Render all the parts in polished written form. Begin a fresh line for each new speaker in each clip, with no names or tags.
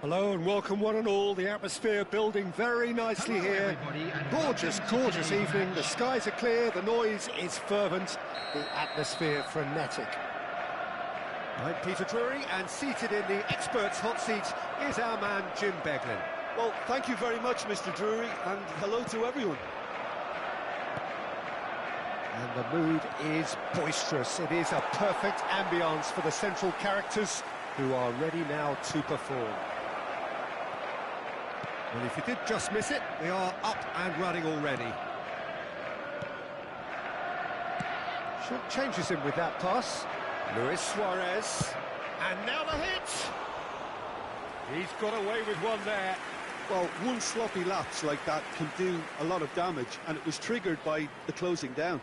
Hello and welcome one and all. The atmosphere building very nicely here. Gorgeous, gorgeous evening. The skies are clear, the noise is fervent, the atmosphere frenetic. I'm Peter Drury, and seated in the experts' hot seat is our man Jim Beglin.
Well, thank you very much, Mr. Drury, and hello to everyone.
And the mood is boisterous. It is a perfect ambience for the central characters who are ready now to perform. Well, if you did just miss it, we are up and running already. Short changes in with that pass. Luis Suarez. And now the hit! He's got away with one there.
Well, one sloppy lapse like that can do a lot of damage, and it was triggered by the closing down.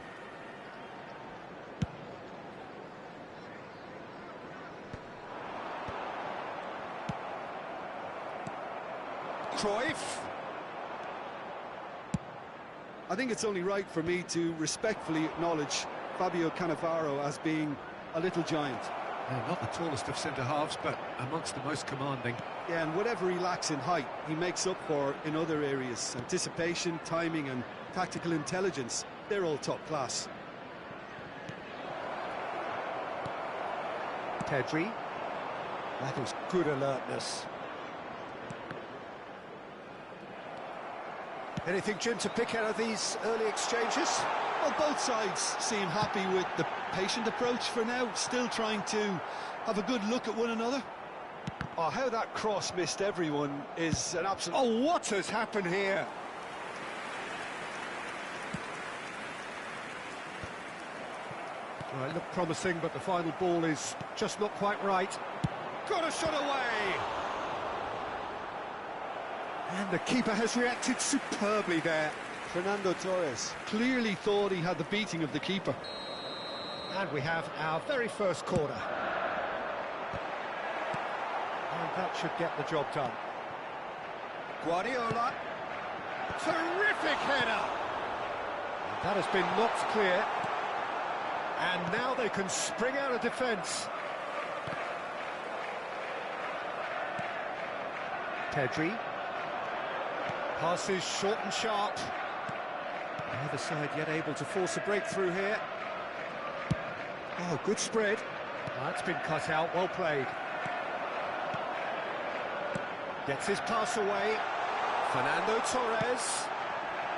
Cruyff.
I think it's only right for me to respectfully acknowledge Fabio Cannavaro as being a little giant.
Not the tallest of centre-halves, but amongst the most commanding.
Yeah, and whatever he lacks in height, he makes up for in other areas. Anticipation, timing and tactical intelligence, they're all top class.
Pedri. That is good alertness. Anything, Jim, to pick out of these early exchanges?
Well, both sides seem happy with the patient approach for now, still trying to have a good look at one another. Oh, how that cross missed everyone is an absolute...
Oh, what has happened here? Well, it looked promising, but the final ball is just not quite right. Got a shot away! And the keeper has reacted superbly there.
Fernando Torres clearly thought he had the beating of the keeper.
And we have our very first corner. And that should get the job done. Guardiola. Terrific header! And that has been knocked clear. And now they can spring out of defence. Pedri. Passes short and sharp. Neither side yet able to force a breakthrough here. Oh, good spread. That's been cut out, well played. Gets his pass away. Fernando Torres.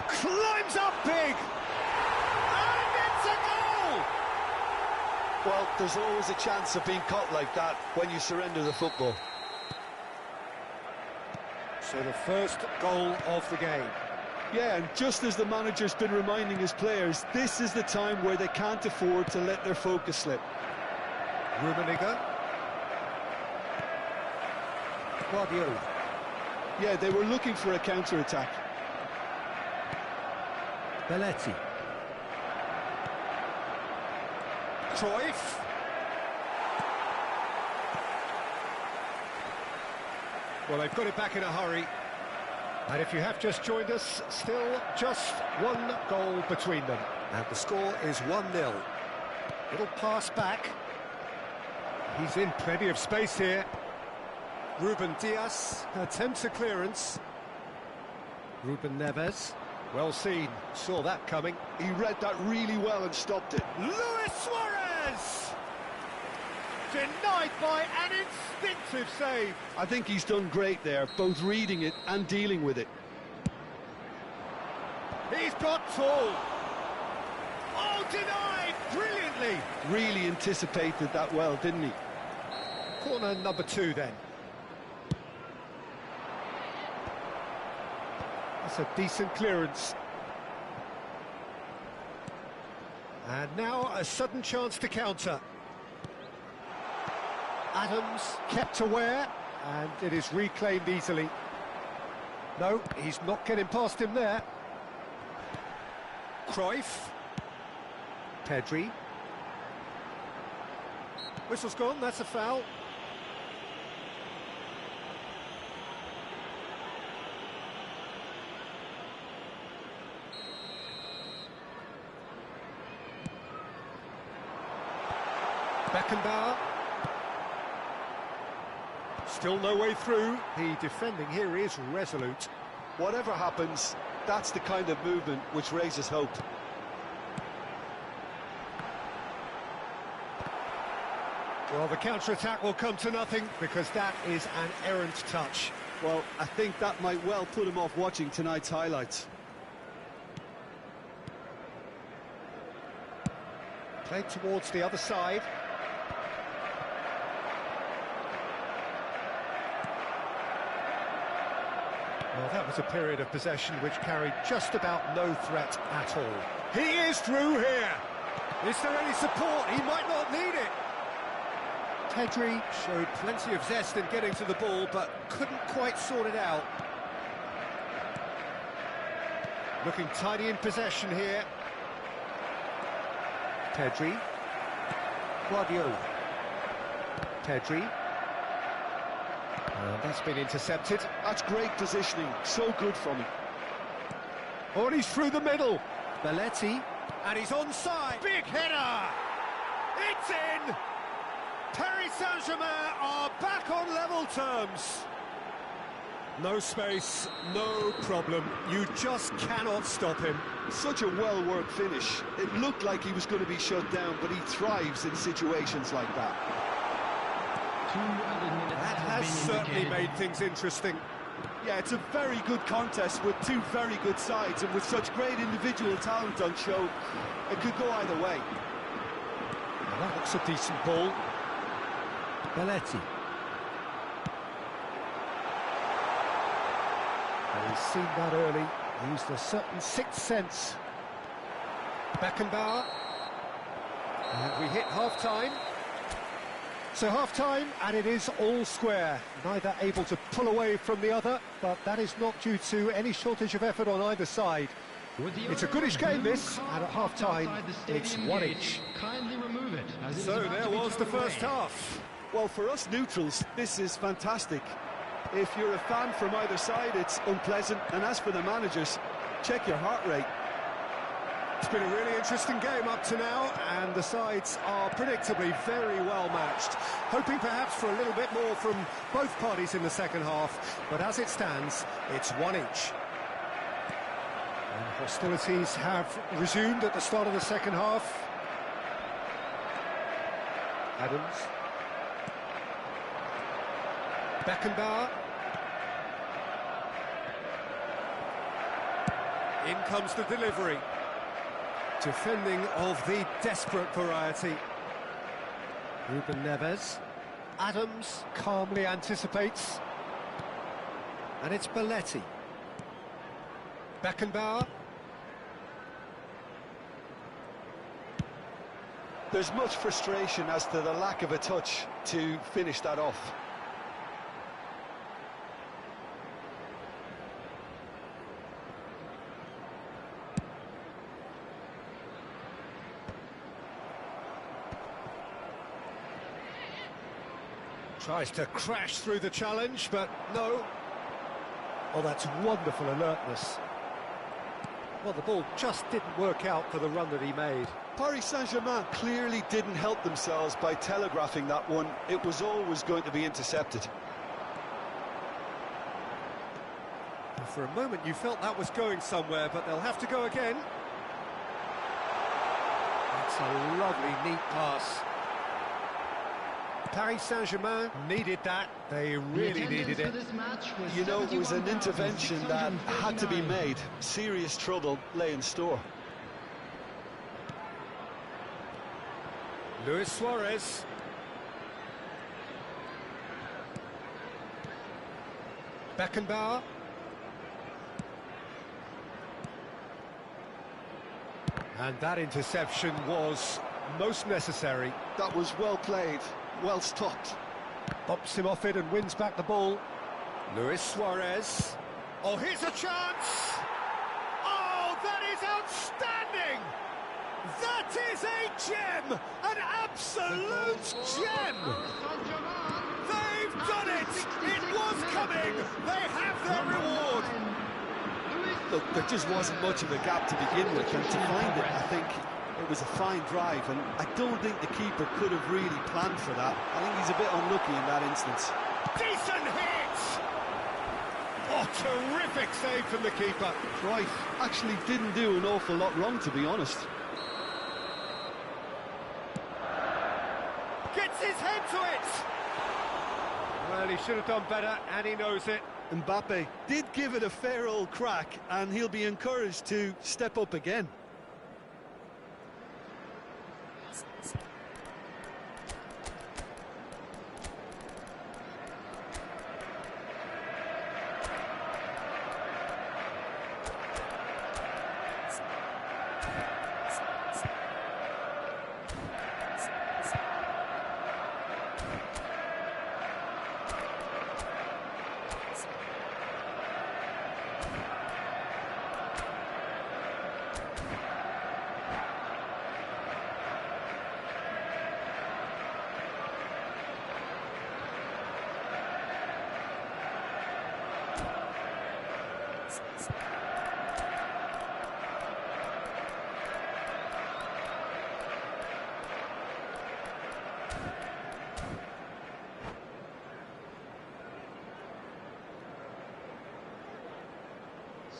Climbs up big! And it's a goal!
Well, there's always a chance of being caught like that when you surrender the football.
So the first goal of the game.
Yeah, and just as the manager's been reminding his players, this is the time where they can't afford to let their focus slip.
Rummenigge. Guardiola.
Yeah, they were looking for a counter-attack.
Belletti. Cruyff. Well, they've got it back in a hurry. And if you have just joined us, still just one goal between them. And the score is 1-0. It'll pass back. He's in plenty of space here. Ruben Dias attempts a clearance. Ruben Neves. Well seen. Saw that coming.
He read that really well and stopped it.
Luis Suarez! Denied by an instinctive save.
I think he's done great there, both reading it and dealing with it.
He's got tall. Oh, denied brilliantly.
Really anticipated that well, didn't he?
Corner number 2 then. That's a decent clearance. And now a sudden chance to counter. Adams kept aware, and it is reclaimed easily. No, he's not getting past him there. Cruyff. Pedri. Whistle's gone, that's a foul. Beckenbauer. Still no way through. The defending here is resolute.
Whatever happens, that's the kind of movement which raises hope.
Well, the counter-attack will come to nothing because that is an errant touch.
Well, I think that might well put him off watching tonight's highlights.
Played towards the other side. Well, that was a period of possession which carried just about no threat at all. He is through here. Is there any support? He might not need it. Pedri showed plenty of zest in getting to the ball, but couldn't quite sort it out. Looking tidy in possession here. Pedri. Guardiola. Pedri. And that's been intercepted.
That's great positioning, so good from him.
Oh, and he's through the middle. Belletti. And he's onside. Big header! It's in! Paris Saint-Germain are back on level terms. No space, no problem. You just cannot stop him.
Such a well-worked finish. It looked like he was going to be shut down, but he thrives in situations like that.
That has certainly made things interesting.
Yeah, it's a very good contest with two very good sides, and with such great individual talent on show, it could go either way.
Well, that looks a decent ball. Belletti. And he's seen that early, used a certain sixth sense. Beckenbauer. And we hit half-time. So half-time, and it is all square. Neither able to pull away from the other, but that is not due to any shortage of effort on either side. It's a goodish game, this, and at half-time, it's one each. So there was the first half.
Well, for us neutrals, this is fantastic. If you're a fan from either side, it's unpleasant. And as for the managers, check your heart rate.
It's been a really interesting game up to now, and the sides are predictably very well matched. Hoping perhaps for a little bit more from both parties in the second half, but as it stands, it's one each. And hostilities have resumed at the start of the second half. Adams. Beckenbauer. In comes the delivery. Defending of the desperate variety. Ruben Neves. Adams calmly anticipates. And it's Belletti. Beckenbauer.
There's much frustration as to the lack of a touch to finish that off.
Tries to crash through the challenge, but no. Oh, that's wonderful alertness. Well, the ball just didn't work out for the run that he made.
Paris Saint-Germain clearly didn't help themselves by telegraphing that one. It was always going to be intercepted.
For a moment you felt that was going somewhere, but they'll have to go again. That's a lovely, neat pass. Paris Saint-Germain needed that. They really needed it.
You know, it was an intervention that had to be made. Serious trouble lay in store.
Luis Suarez. Beckenbauer. And that interception was most necessary.
That was well played, well stopped.
Bops him off it and wins back the ball. Luis Suarez. Oh, here's a chance! Oh, that is outstanding! That is a gem! An absolute gem! They've done it! It was coming! They have their reward!
Look, there just wasn't much of a gap to begin with, and to find it, I think it was a fine drive, and I don't think the keeper could have really planned for that. I think he's a bit unlucky in that instance.
Decent hit! Oh, terrific save from the keeper.
Cruyff actually didn't do an awful lot wrong, to be honest.
Gets his head to it! Well, he should have done better, and he knows it.
Mbappe did give it a fair old crack, and he'll be encouraged to step up again.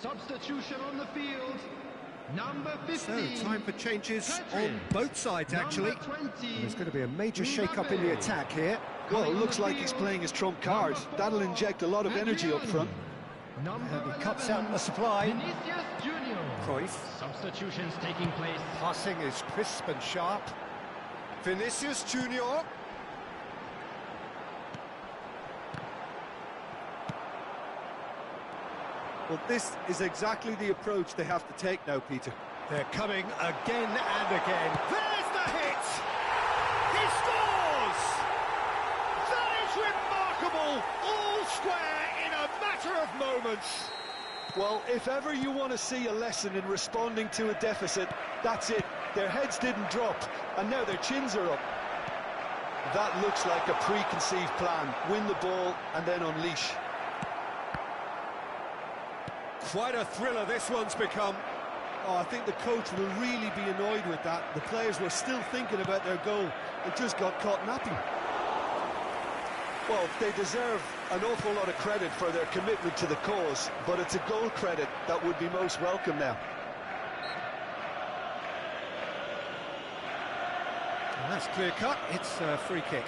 Substitution on the field, number 15.
So, time for changes on both sides, actually. There's going to be a major shake-up in the attack here.
Well, it looks like he's playing his trump card. That'll inject a lot of energy up front.
And he cuts out the supply.
Vinicius Junior.
Cruyff.
Substitutions taking place.
Passing is crisp and sharp. Vinicius Junior.
Well, this is exactly the approach they have to take now, Peter.
They're coming again and again. There's the hit! He scores! That is remarkable! All square in a matter of moments.
Well, if ever you want to see a lesson in responding to a deficit, that's it. Their heads didn't drop, and now their chins are up. That looks like a preconceived plan. Win the ball and then unleash.
Quite a thriller this one's become.
Oh, I think the coach will really be annoyed with that. The players were still thinking about their goal and just got caught napping. Well, they deserve an awful lot of credit for their commitment to the cause, but it's a goal credit that would be most welcome now.
And that's clear cut. It's a free kick.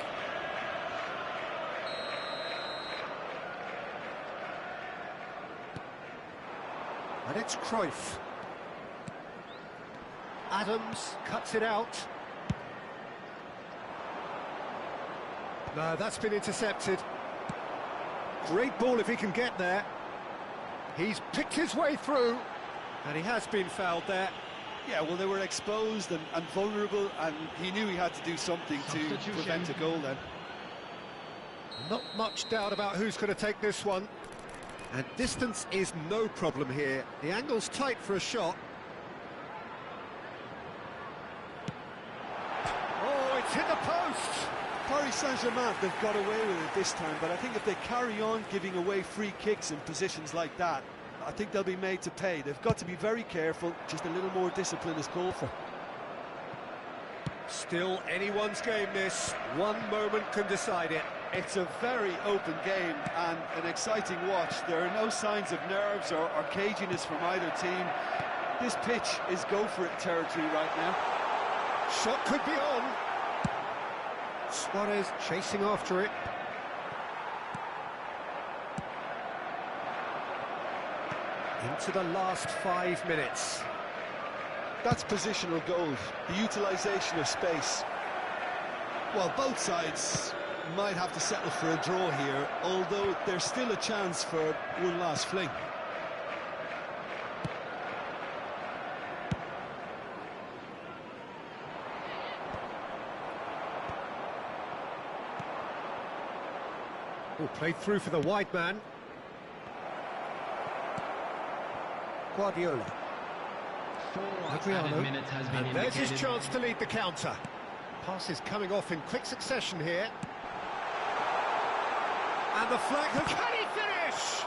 And it's Cruyff. Adams cuts it out. No, that's been intercepted. Great ball if he can get there. He's picked his way through, and he has been fouled there.
Yeah, well, they were exposed and vulnerable, and he knew he had to do something to prevent a goal then.
Not much doubt about who's going to take this one. And distance is no problem here. The angle's tight for a shot. Oh, it's hit the post!
Paris Saint-Germain, they've got away with it this time, but I think if they carry on giving away free kicks in positions like that, I think they'll be made to pay. They've got to be very careful. Just a little more discipline is called for.
Still anyone's game, this. One moment can decide it.
It's a very open game and an exciting watch. There are no signs of nerves or caginess from either team. This pitch is go-for-it territory right now.
Shot could be on. Suarez chasing after it. Into the last 5 minutes.
That's positional goal, the utilisation of space. Well, both sides might have to settle for a draw here, although there's still a chance for one last fling.
Oh, played through for the wide man. Guardiola. Adriano, and there's his chance to lead the counter. Pass is coming off in quick succession here. And the flag, can he finish?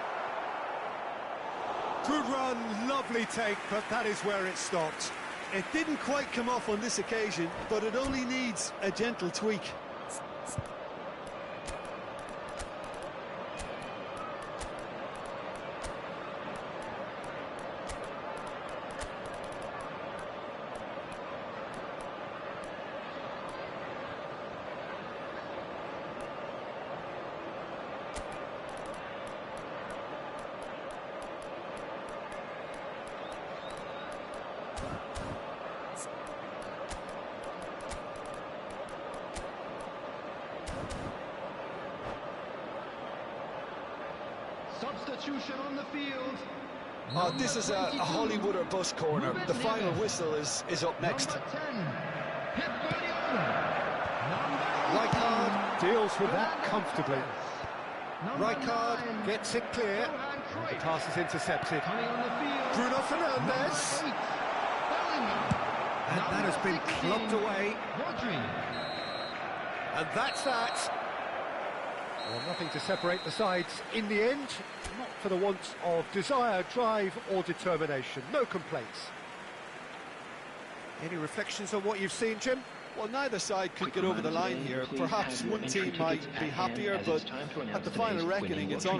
Good run, lovely take, but that is where it stopped.
It didn't quite come off on this occasion, but it only needs a gentle tweak.
Substitution on the field.
Oh, this is a Hollywood or bust corner. The final whistle is up next.
Number 10, Pep Guardiola.
Rijkaard deals with that comfortably.
Number
Rijkaard
9,
gets it clear.
Johan
The
Cruyff.
pass is intercepted.
Coming on the field.
Bruno Fernandes.
Number 8, Bellingham.
And that has been
Number 16,
clubbed away.
Rodri.
And that's that. Well, nothing to separate the sides in the end. Not for the want of desire, drive or determination. No complaints. Any reflections on what you've seen, Jim?
Well, neither side could get over the line here. Perhaps one team might be happier, but at the final reckoning, it's on.